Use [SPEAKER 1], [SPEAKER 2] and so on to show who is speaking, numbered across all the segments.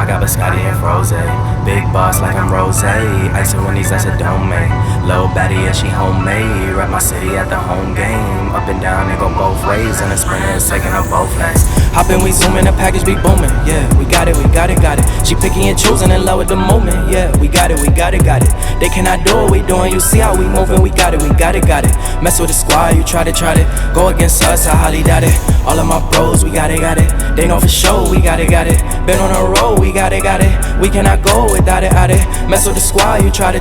[SPEAKER 1] I got biscotti and froze. Big boss like I'm Rose. Ice and Winnie's, that's a domain. Lil' baddie, yeah, she homemade. Rep my city at the home game. Up and down, they go both ways. And the sprinter is taking up both lanes. Hoppin', we zooming, the package be booming. Yeah, we got it, we got it, got it. She picky and choosing, in love with the moment. Yeah, we got it, we got it, got it. They cannot do what we doing, you see how we moving. We got it, we got it, got it. Mess with the squad, you try to. Go against us, I highly doubt it. All of my bros, we got it, got it. They know for sure, we got it, got it. Been on a road, we got it, got it. We cannot go without it, out it. Mess with the squad, you try to.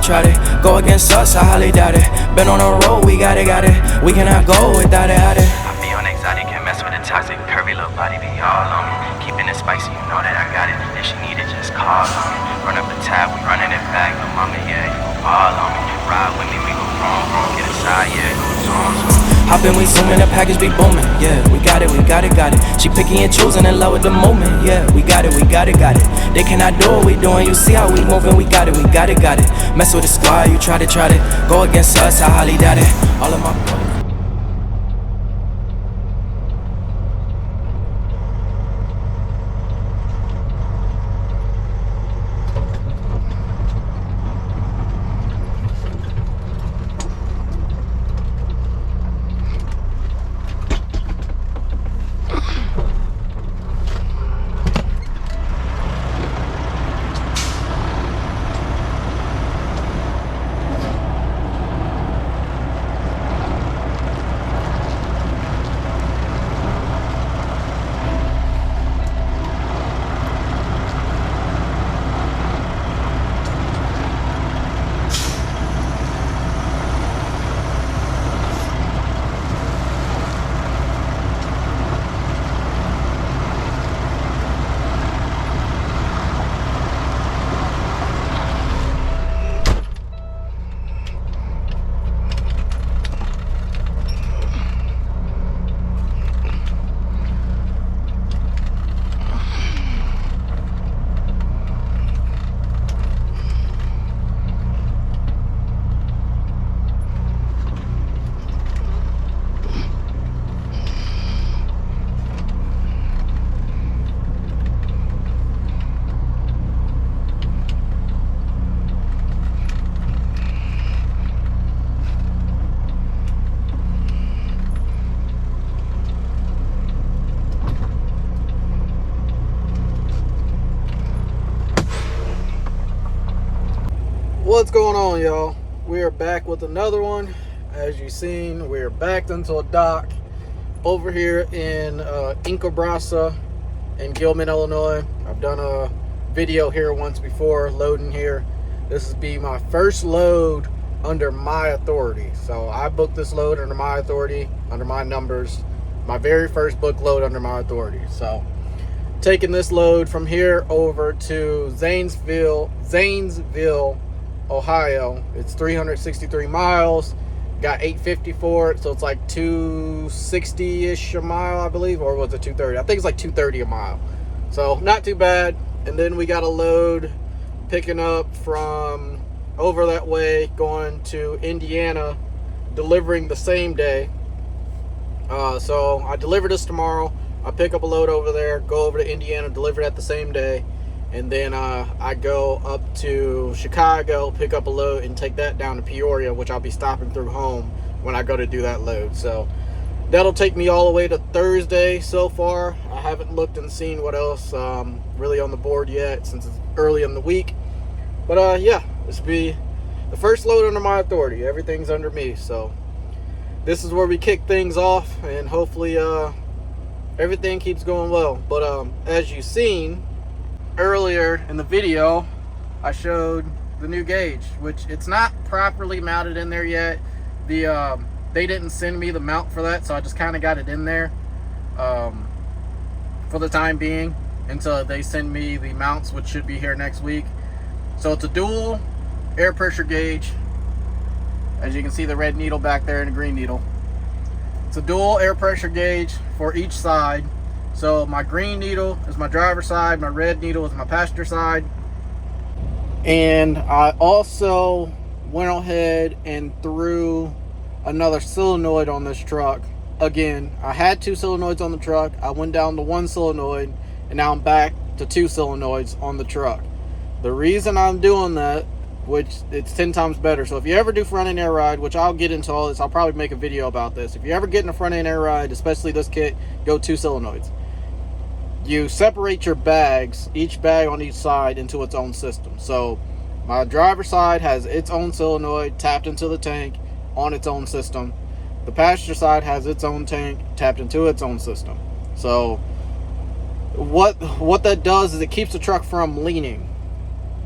[SPEAKER 1] Go against us, I highly doubt it. Been on a road, we got it, got it. We cannot go without it, out it. I be on exotic, can't mess with the toxic. Curvy little body be all on me. Keeping it spicy, you know that I got it. If she need it, just call on me. Run up the tab, we running it back. Lil' mama, yeah, you gon' fall on me. Ride with me, we go wrong, get inside, yeah, go zoom. Hoppin', we zooming, the package be booming. Yeah, we got it, we got it, got it. She picky and choosing, in love with the moment. Yeah, we got it, we got it, got it. They cannot do what we doing, you see how we moving. We got it, we got it, got it. Mess with the squad, you try to. Go against us, I highly doubt it. All of my brothers.
[SPEAKER 2] What's going on, y'all? We are back with another one. As you've seen, we're backed into a dock over here in Inca Brasa in Gilman, Illinois. I've done a video here once before loading here. This will be my first load under my authority. So I booked this load under my authority, under my numbers. My very first book load under my authority. So taking this load from here over to Zanesville, Ohio. It's 363 miles. Got 850 for it, so it's like 260-ish a mile, I believe, or was it 230? I think it's like 230 a mile. So not too bad. And then we got a load picking up from over that way, going to Indiana, delivering the same day. So I deliver this tomorrow. I pick up a load over there, go over to Indiana, deliver it at the same day. And then I go up to Chicago, pick up a load, and take that down to Peoria, which I'll be stopping through home when I go to do that load. So that'll take me all the way to Thursday so far. I haven't looked and seen what else really on the board yet since it's early in the week. But yeah, this will be the first load under my authority. Everything's under me. So this is where we kick things off, and hopefully everything keeps going well. But as you've seen earlier in the video, I showed the new gauge, which it's not properly mounted in there yet. They didn't send me the mount for that, so I just kind of got it in there for the time being until they send me the mounts, which should be here next week. So it's a dual air pressure gauge. As you can see, the red needle back there and the green needle. It's a dual air pressure gauge for each side. So my green needle is my driver's side, my red needle is my passenger side. And I also went ahead and threw another solenoid on this truck. Again, I had 2 solenoids on the truck. I went down to 1 solenoid, and now I'm back to 2 solenoids on the truck. The reason I'm doing that, which it's 10 times better. So if you ever do front end air ride, which I'll get into all this, I'll probably make a video about this. If you ever get in a front end air ride, especially this kit, go 2 solenoids. You separate your bags, each bag on each side, into its own system. So my driver's side has its own solenoid tapped into the tank on its own system. The passenger side has its own tank tapped into its own system. So what that does is it keeps the truck from leaning,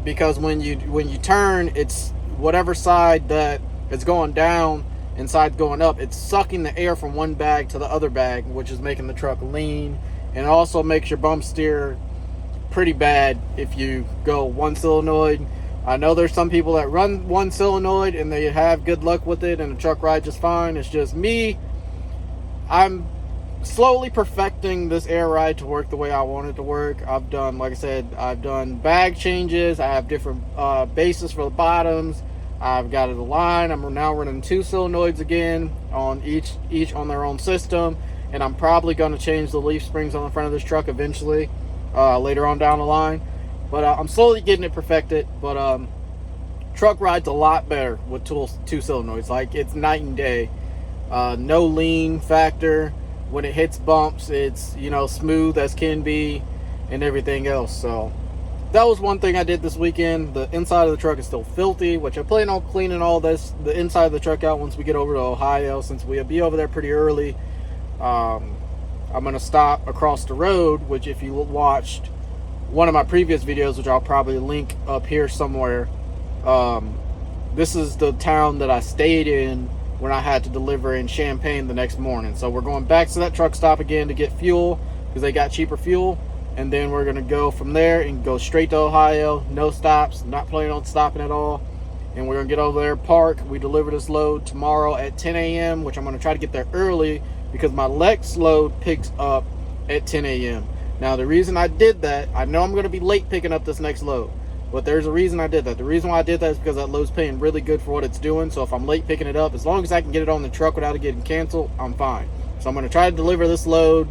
[SPEAKER 2] because when you turn, it's whatever side that it's going down and side going up, it's sucking the air from one bag to the other bag, which is making the truck lean, and it also makes your bump steer pretty bad if you go 1 solenoid. I know there's some people that run 1 solenoid and they have good luck with it and the truck rides just fine. It's just me. I'm slowly perfecting this air ride to work the way I want it to work. I've done, like I said, I've done bag changes. I have different bases for the bottoms. I've got it aligned. I'm now running 2 solenoids again on each on their own system, and I'm probably going to change the leaf springs on the front of this truck eventually, later on down the line. But I'm slowly getting it perfected. But truck rides a lot better with 2 solenoids. Like, it's night and day. No lean factor. When it hits bumps, it's, smooth as can be and everything else. So that was one thing I did this weekend. The inside of the truck is still filthy, which I plan on cleaning the inside of the truck out once we get over to Ohio, since we'll be over there pretty early. I'm going to stop across the road, which if you watched one of my previous videos, which I'll probably link up here somewhere, this is the town that I stayed in when I had to deliver in Champaign the next morning. So we're going back to that truck stop again to get fuel, because they got cheaper fuel, and then we're going to go from there and go straight to Ohio. No stops, not planning on stopping at all. And we're going to get over there, park. We deliver this load tomorrow at 10 a.m., which I'm going to try to get there early because my Lex load picks up at 10 a.m. Now, the reason I did that, I know I'm going to be late picking up this next load, but there's a reason I did that. The reason why I did that is because that load's paying really good for what it's doing. So if I'm late picking it up, as long as I can get it on the truck without it getting canceled, I'm fine. So I'm going to try to deliver this load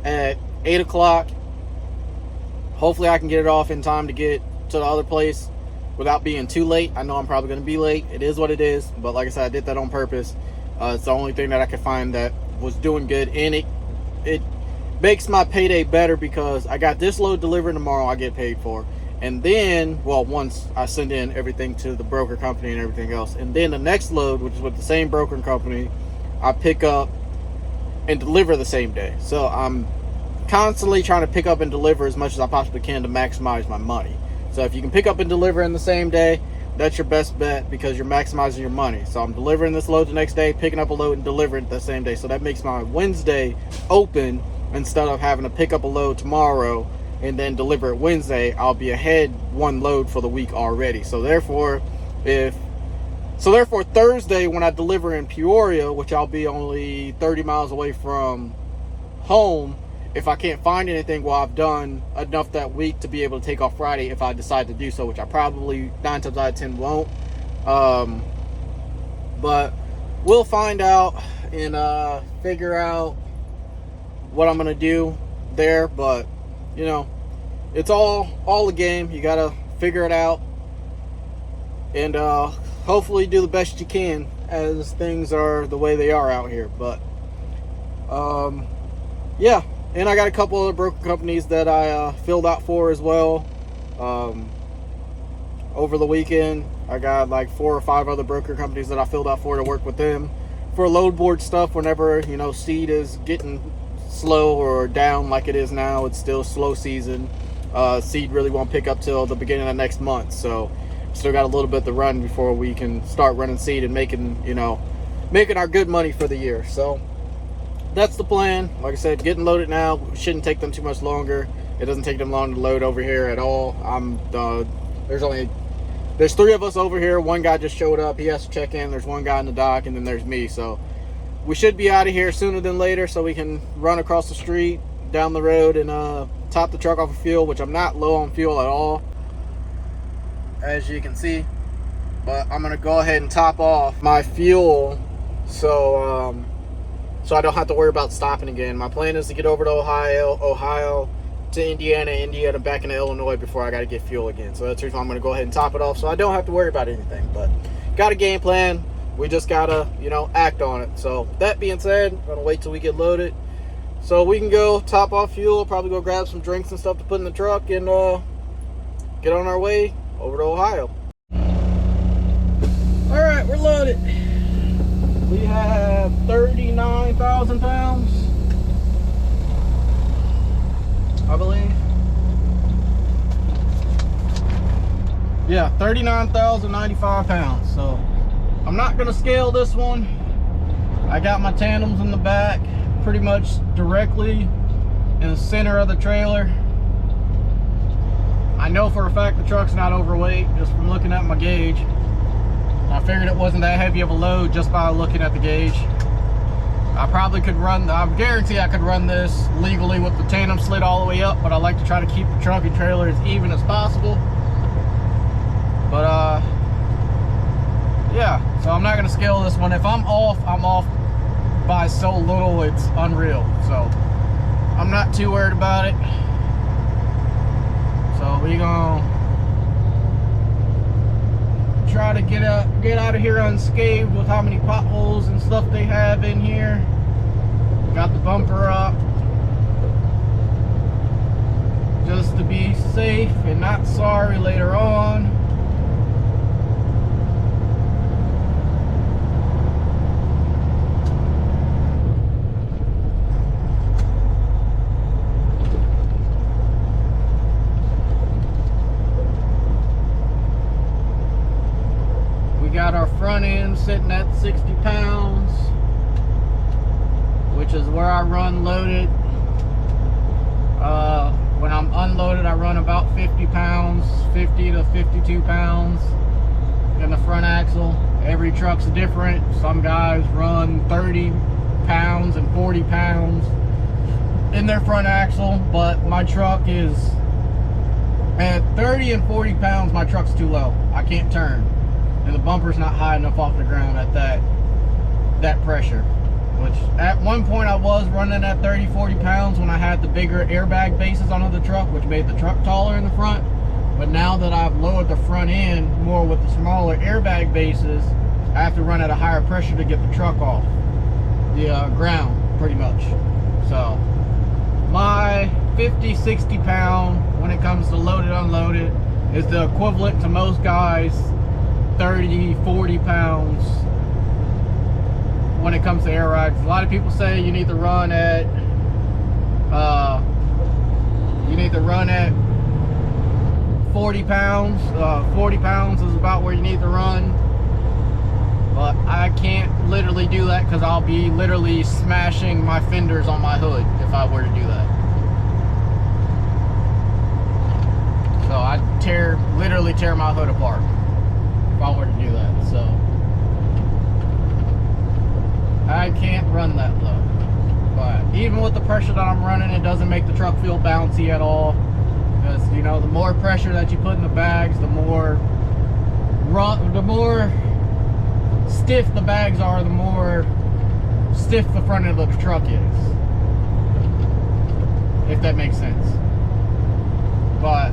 [SPEAKER 2] at 8 o'clock. Hopefully I can get it off in time to get to the other place without being too late. I know I'm probably going to be late. It is what it is. But like I said, I did that on purpose. It's the only thing that I could find that was doing good. And it makes my payday better, because I got this load delivered tomorrow, I get paid for. And then, once I send in everything to the broker company and everything else, and then the next load, which is with the same broker company, I pick up and deliver the same day. So I'm constantly trying to pick up and deliver as much as I possibly can to maximize my money. So if you can pick up and deliver in the same day, that's your best bet, because you're maximizing your money. So I'm delivering this load the next day, picking up a load and delivering it the same day. So that makes my Wednesday open, instead of having to pick up a load tomorrow and then deliver it Wednesday. I'll be ahead 1 load for the week already. So therefore Thursday, when I deliver in Peoria, which I'll be only 30 miles away from home, if I can't find anything, I've done enough that week to be able to take off Friday if I decide to do so, which I probably 9 times out of 10 won't. But we'll find out and figure out what I'm going to do there. But it's all a game. You gotta figure it out, and hopefully do the best you can, as things are the way they are out here. But yeah, and I got a couple other broker companies that I filled out for as well. Over the weekend, I got like 4 or 5 other broker companies that I filled out for to work with them for load board stuff. Whenever seed is getting slow or down like it is now, it's still slow season. Seed really won't pick up till the beginning of next month, so still got a little bit to run before we can start running seed and making our good money for the year. So that's the plan. Like I said, getting loaded now shouldn't take them too much longer. It doesn't take them long to load over here at all. There's 3 of us over here. 1 guy just showed up. He has to check in. There's 1 guy in the dock, and then there's me. So we should be out of here sooner than later, so we can run across the street, down the road, and top the truck off of fuel, which I'm not low on fuel at all, as you can see. But I'm gonna go ahead and top off my fuel, so I don't have to worry about stopping again. My plan is to get over to Ohio, to Indiana back into Illinois before I got to get fuel again. So that's the reason I'm going to go ahead and top it off so I don't have to worry about anything. But got a game plan. We just got to, you know, act on it. So that being said, I'm going to wait till we get loaded so we can go top off fuel, probably go grab some drinks and stuff to put in the truck, and get on our way over to Ohio. All right, we're loaded. We have 39,000 pounds, I believe. Yeah, 39,095 pounds. So I'm not gonna scale this one. I got my tandems in the back, pretty much directly in the center of the trailer. I know for a fact the truck's not overweight just from looking at my gauge. I figured it wasn't that heavy of a load just by looking at the gauge. I probably could run, I guarantee I could run this legally with the tandem slid all the way up, but I like to try to keep the truck and trailer as even as possible. But yeah, so I'm not gonna scale this one. If I'm off by so little, it's unreal. So I'm not too worried about it. So we gonna try to get out of here unscathed with how many potholes and stuff they have in here. Got the bumper up just to be safe and not sorry later on. Got our front end sitting at 60 pounds, which is where I run loaded. When I'm unloaded, I run about 50 pounds, 50 to 52 pounds in the front axle. Every truck's different. Some guys run 30 pounds and 40 pounds in their front axle, but my truck is at 30 and 40 pounds. My truck's too low. I can't turn. And the bumper's not high enough off the ground at that pressure. Which at one point I was running at 30, 40 pounds when I had the bigger airbag bases on the truck, which made the truck taller in the front. But now that I've lowered the front end more with the smaller airbag bases, I have to run at a higher pressure to get the truck off the ground, pretty much. So my 50, 60 pound when it comes to loaded, unloaded is the equivalent to most guys 30, 40 pounds when it comes to air rides. A lot of people say you need to run at 40 pounds. 40 pounds is about where you need to run. But I can't literally do that because I'll be literally smashing my fenders on my hood if I were to do that. So I'd literally tear my hood apart if I were to do that. So I can't run that low. But even with the pressure that I'm running, it doesn't make the truck feel bouncy at all. Because, you know, the more pressure that you put in the bags, the more stiff the bags are, the more stiff the front of the truck is. If that makes sense. But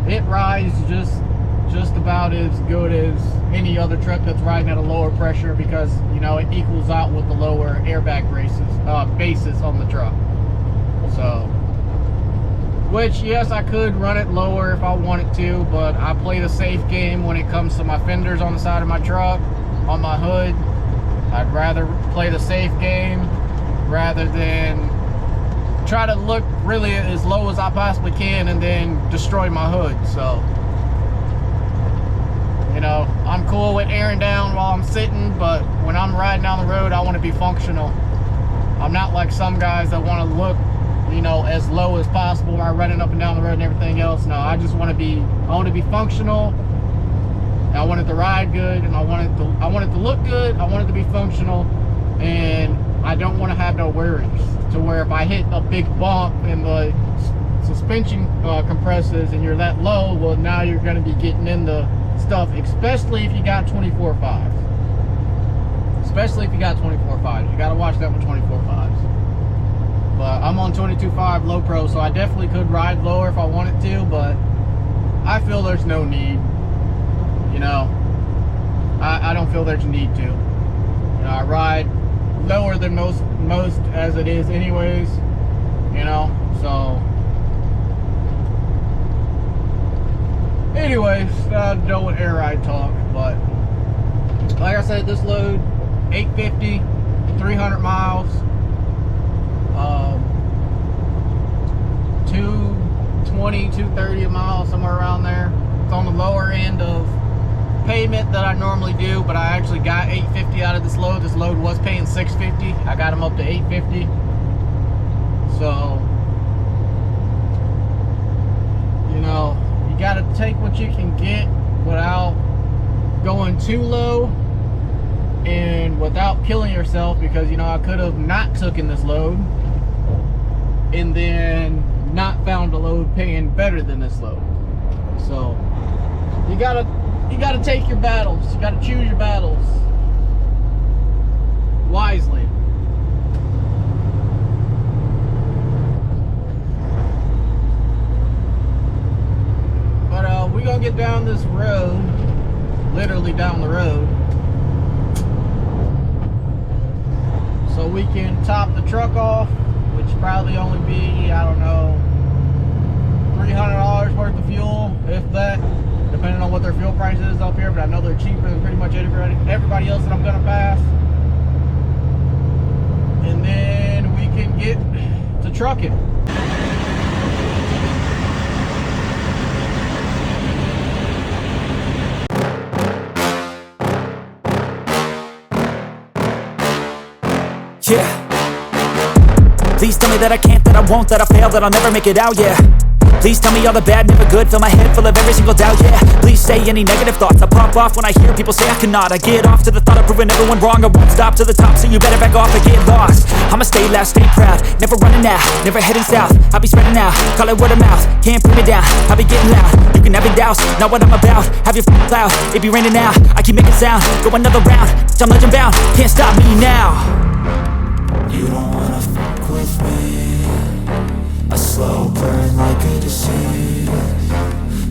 [SPEAKER 2] it rides just about as good as any other truck that's riding at a lower pressure because, you know, it equals out with the lower airbag bases on the truck. So, which, yes, I could run it lower if I wanted to, but I play the safe game when it comes to my fenders on the side of my truck, on my hood. I'd rather play the safe game rather than try to look really as low as I possibly can and then destroy my hood. So, you know, I'm cool with airing down while I'm sitting, but when I'm riding down the road, I want to be functional. I'm not like some guys that want to look, you know, as low as possible while running up and down the road and everything else. No, I just want to be functional. I want it to ride good, and I want it to look good. I want it to be functional, and I don't want to have no worries to where if I hit a big bump and the suspension compresses and you're that low, well, now you're going to be getting into stuff, especially if you got 24.5s. Especially if you got 24.5s. You got to watch that with 24.5s. But I'm on 22.5 low pro, so I definitely could ride lower if I wanted to, but I feel there's no need. You know, I don't feel there's a need to. You know, I ride lower than most as it is anyways, you know, so anyways, done with air ride talk. But like I said, this load 850, 300 miles, 220, 230 a mile, somewhere around there. It's on the lower end of payment that I normally do, but I actually got 850 out of this load. This load was paying 650. I got them up to 850. So, you know, you got to take what you can get without going too low and without killing yourself, because, you know, I could have not taken this load and then not found a load paying better than this load. So, you gotta take your battles. You gotta choose your battles wisely. But we're gonna get down this road, literally down the road, so we can top the truck off, which probably only be, I don't know, $300 worth of fuel, if that, depending on what their fuel price is up here. But I know they're cheaper than pretty much everybody else that I'm gonna pass. And then we can get to trucking.
[SPEAKER 3] Yeah. Please tell me that I can't, that I won't, that I fail, that I'll never make it out, yeah. Please tell me all the bad, never good, fill my head full of every single doubt, yeah. Please say any negative thoughts, I pop off when I hear people say I cannot. I get off to the thought of proving everyone wrong, I won't stop to the top, so you better back off and get lost. I'ma stay loud, stay proud, never running out, never heading south. I'll be spreading out, call it word of mouth, can't put me down, I'll be getting loud. You can have your doubts, not what I'm about, have your cloud, it be raining now. I keep making sound, go another round, I'm legend bound, can't stop me now.
[SPEAKER 4] You don't wanna fuck with me, a slow burn like a disease.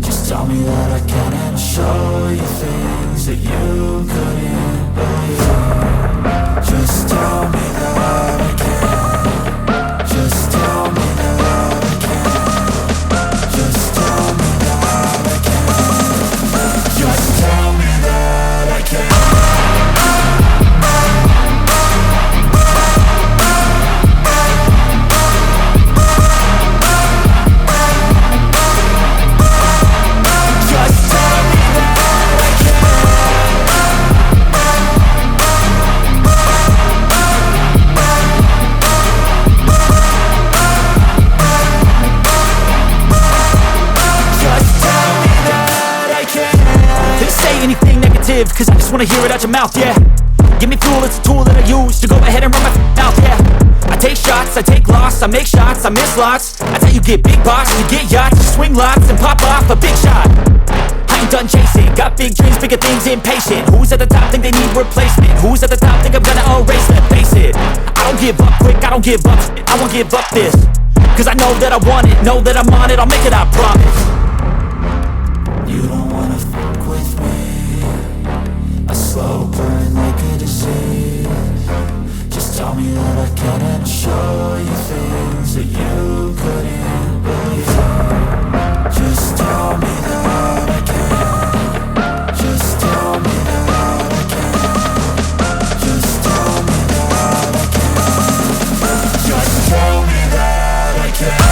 [SPEAKER 4] Just tell me that I can and I'll show you things that you couldn't believe. Just tell me that I can. Just tell me that I can. Just tell me that I can. Just tell me that I can.
[SPEAKER 3] Cause I just wanna hear it out your mouth, yeah. Give me fuel, it's a tool that I use to go ahead and run my mouth, yeah. I take shots, I take loss, I make shots, I miss lots. That's how you get big box, you get yachts, you swing lots and pop off a big shot. I ain't done chasing, got big dreams, bigger things, impatient. Who's at the top think they need replacement? Who's at the top think I'm gonna erase them? Face it, I don't give up quick, I don't give up shit, I won't give up this. Cause I know that I want it, know that I'm on it, I'll make it, I promise.
[SPEAKER 4] You don't wanna fuck with me, a slow burn like a disease. Just tell me that I can and I'll show you things that you couldn't believe. Just tell me that I can. Just tell me that I can. Just tell me that I can. Just tell me that I can.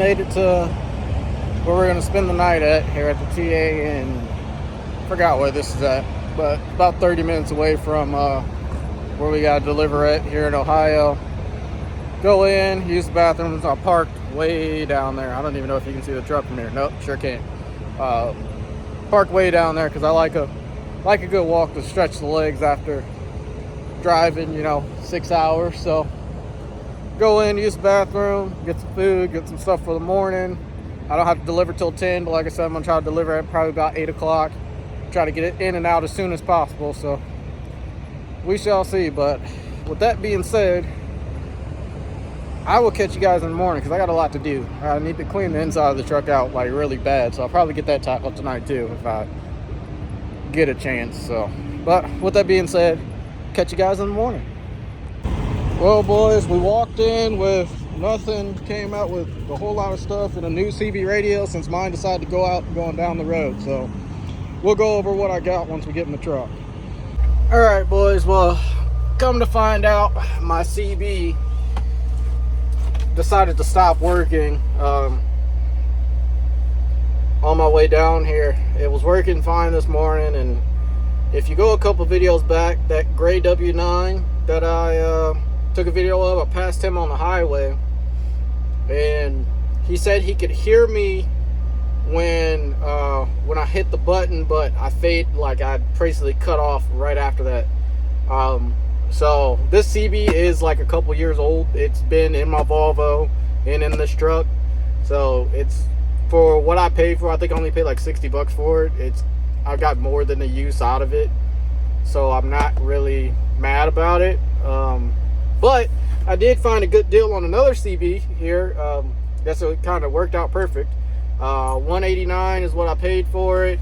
[SPEAKER 2] made it to where we're gonna spend the night at here at the TA, and forgot where this is at, but about 30 minutes away from where we gotta deliver at here in Ohio. Go in, use the bathrooms. I parked way down there. I don't even know if you can see the truck from here. Nope, sure can't. Parked way down there because I like a good walk to stretch the legs after driving, 6 hours. So go in, use the bathroom, get some food, get some stuff for the morning. I don't have to deliver till 10, but like I said, I'm gonna try to deliver at probably about 8 o'clock. Try to get it in and out as soon as possible. So we shall see. But with that being said, I will catch you guys in the morning because I got a lot to do. I need to clean the inside of the truck out like really bad, so I'll probably get that tackled tonight too if I get a chance. So, but with that being said, catch you guys in the morning. Well, boys, we walked in with nothing, came out with a whole lot of stuff and a new CB radio since mine decided to go out going down the road. So we'll go over what I got once we get in the truck. All right, boys. Well, come to find out, my CB decided to stop working on my way down here. It was working fine this morning, and if you go a couple videos back, that gray W9 that I took a video of, I passed him on the highway, and he said he could hear me when I hit the button, but I basically cut off right after that. So this CB is like a couple years old. It's been in my Volvo and in this truck. So it's, for what I paid for, I think I only paid like $60 for it. I got more than the use out of it. So I'm not really mad about it. But I did find a good deal on another CB here. That's what kind of worked out perfect. $189 is what I paid for it.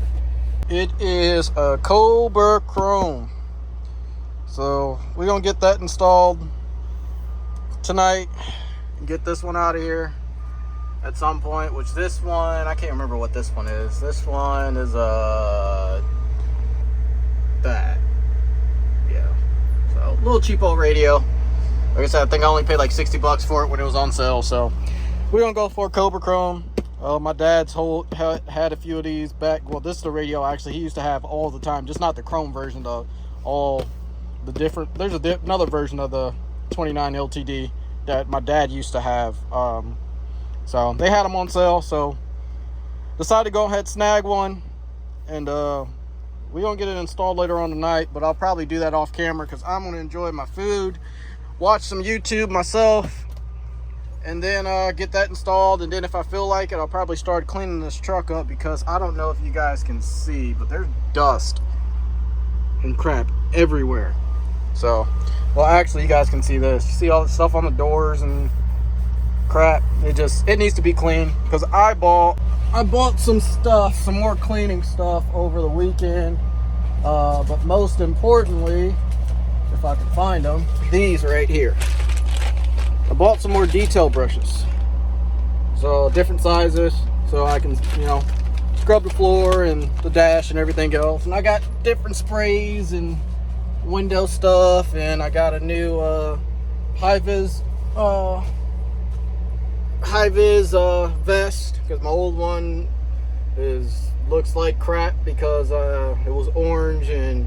[SPEAKER 2] It is a Cobra Chrome. So we're gonna get that installed tonight and get this one out of here at some point, which this one, I can't remember what this one is. This one is that. Yeah. So a little cheapo radio. Like I said, I think I only paid like $60 for it when it was on sale. So we're gonna go for Cobra Chrome. My dad's had a few of these back. Well, this is the radio actually he used to have all the time, just not the chrome version, though. All the different, there's another version of the 29 LTD that my dad used to have. So they had them on sale, so decided to go ahead and snag one, and we're gonna get it installed later on tonight, but I'll probably do that off camera because I'm gonna enjoy my food, watch some YouTube myself, and then get that installed. And then if I feel like it, I'll probably start cleaning this truck up, because I don't know if you guys can see, but there's dust and crap everywhere. So, well, actually you guys can see this. You see all the stuff on the doors and crap. It needs to be clean, because I bought some stuff, some more cleaning stuff over the weekend. But most importantly, if I can find them, these right here. I bought some more detail brushes, so different sizes, so I can, scrub the floor and the dash and everything else. And I got different sprays and window stuff, and I got a new high-vis vest, because my old one looks like crap because it was orange, and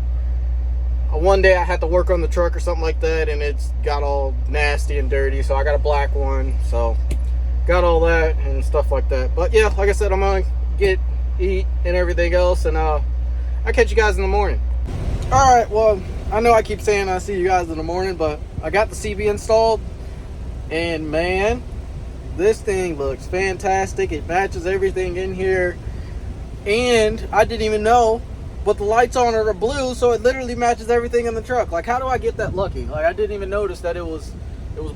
[SPEAKER 2] one day I had to work on the truck or something like that, and it's got all nasty and dirty, so I got a black one. So got all that and stuff like that. But yeah, like I said, I'm gonna eat and everything else, and I'll catch you guys in the morning. All right, well, I know I keep saying I'll see you guys in the morning, but I got the CB installed, and man, this thing looks fantastic. It matches everything in here, and I didn't even know, but the lights on it are blue, so it literally matches everything in the truck. Like, how do I get that lucky? Like, I didn't even notice that it was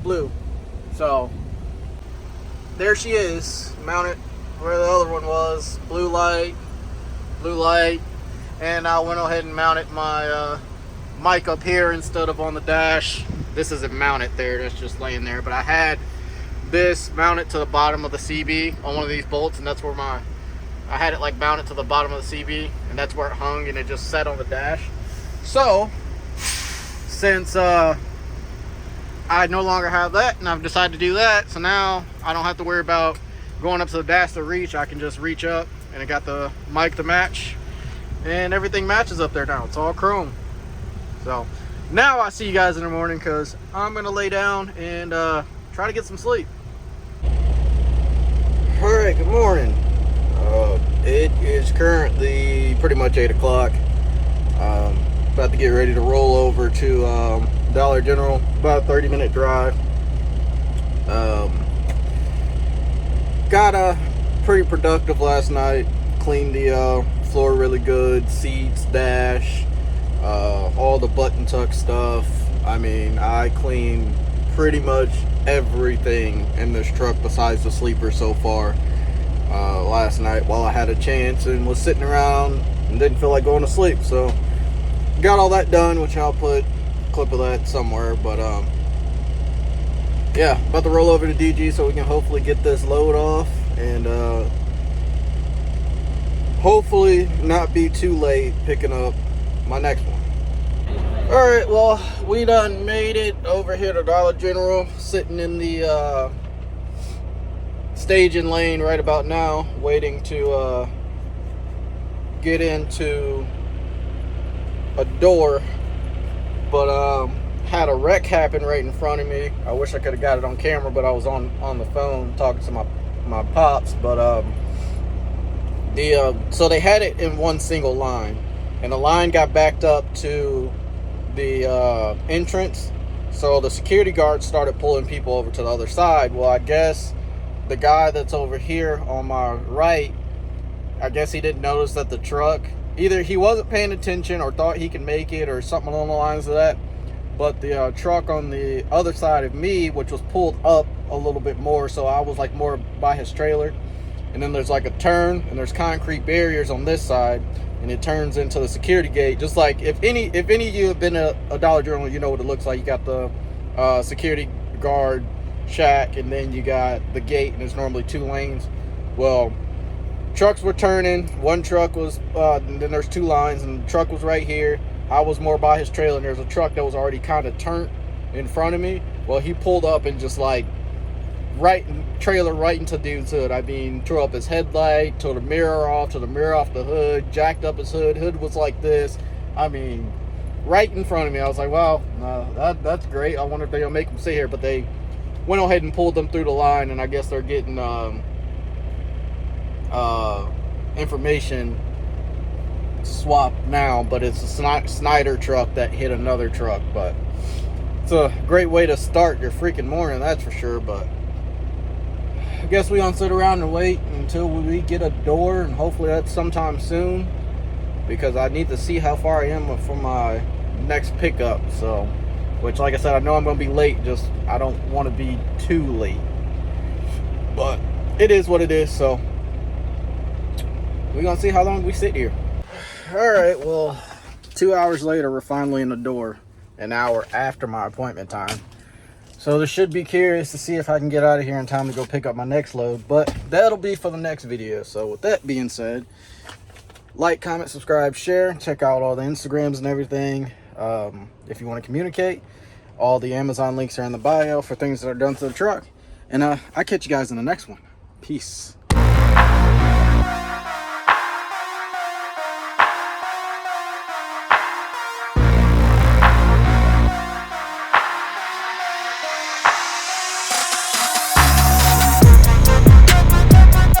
[SPEAKER 2] blue. So there she is, mounted where the other one was. Blue light, and I went ahead and mounted my mic up here instead of on the dash. This isn't mounted there, that's just laying there, but I had this mounted to the bottom of the CB on one of these bolts, and that's where I had it like mounted to the bottom of the CB, and that's where it hung, and it just sat on the dash. So since I no longer have that, and I've decided to do that, so now I don't have to worry about going up to the dash to reach, I can just reach up, and it got the mic to match, and everything matches up there now. It's all chrome. So now I see you guys in the morning, because I'm gonna lay down and try to get some sleep. All right, good morning. It is currently pretty much 8 o'clock. About to get ready to roll over to Dollar General, about a 30-minute drive. Got a pretty productive last night. Cleaned the floor really good, seats, dash, all the button tuck stuff. I mean, I cleaned pretty much everything in this truck besides the sleeper so far last night while I had a chance and was sitting around and didn't feel like going to sleep. So got all that done, which I'll put a clip of that somewhere. But yeah, about to roll over to DG so we can hopefully get this load off and hopefully not be too late picking up my next one. All right, well, we done made it over here to Dollar General, sitting in the staging lane right about now, waiting to get into a door, but had a wreck happen right in front of me. I wish I could have got it on camera, but I was on the phone talking to my pops. But so they had it in one single line, and the line got backed up to the entrance, so the security guard started pulling people over to the other side. Well, I guess the guy that's over here on my right, I guess he didn't notice that the truck, either he wasn't paying attention or thought he could make it or something along the lines of that, but the truck on the other side of me, which was pulled up a little bit more, so I was like more by his trailer, and then there's like a turn and there's concrete barriers on this side, and it turns into the security gate. Just like if any of you have been a Dollar General, you know what it looks like. You got the security guard shack, and then you got the gate, and there's normally 2 lanes. Well, trucks were turning. One truck was and then there's 2 lines, and the truck was right here. I was more by his trailer, and there's a truck that was already kind of turned in front of me. Well, he pulled up and just like trailer right into dude's hood. I mean, threw up his headlight, took the mirror off the hood, jacked up his hood was like this. I mean, right in front of me. I was like, wow, that's great. I wonder if they're gonna make him sit here, but they went ahead and pulled them through the line, and I guess they're getting information swap now, but it's a Snyder truck that hit another truck. But it's a great way to start your freaking morning, that's for sure. But I guess we gonna sit around and wait until we get a door, and hopefully that's sometime soon, because I need to see how far I am for my next pickup. So, which, like I said, I know I'm gonna be late, just I don't want to be too late, but it is what it is. So we're gonna see how long we sit here. All right, well, 2 hours later, we're finally in the door, an hour after my appointment time. So this should be curious to see if I can get out of here in time to go pick up my next load, but that'll be for the next video. So with that being said, like, comment, subscribe, share, check out all the Instagrams and everything. If you want to communicate, all the Amazon links are in the bio for things that are done to the truck. And I catch you guys in the next one. Peace.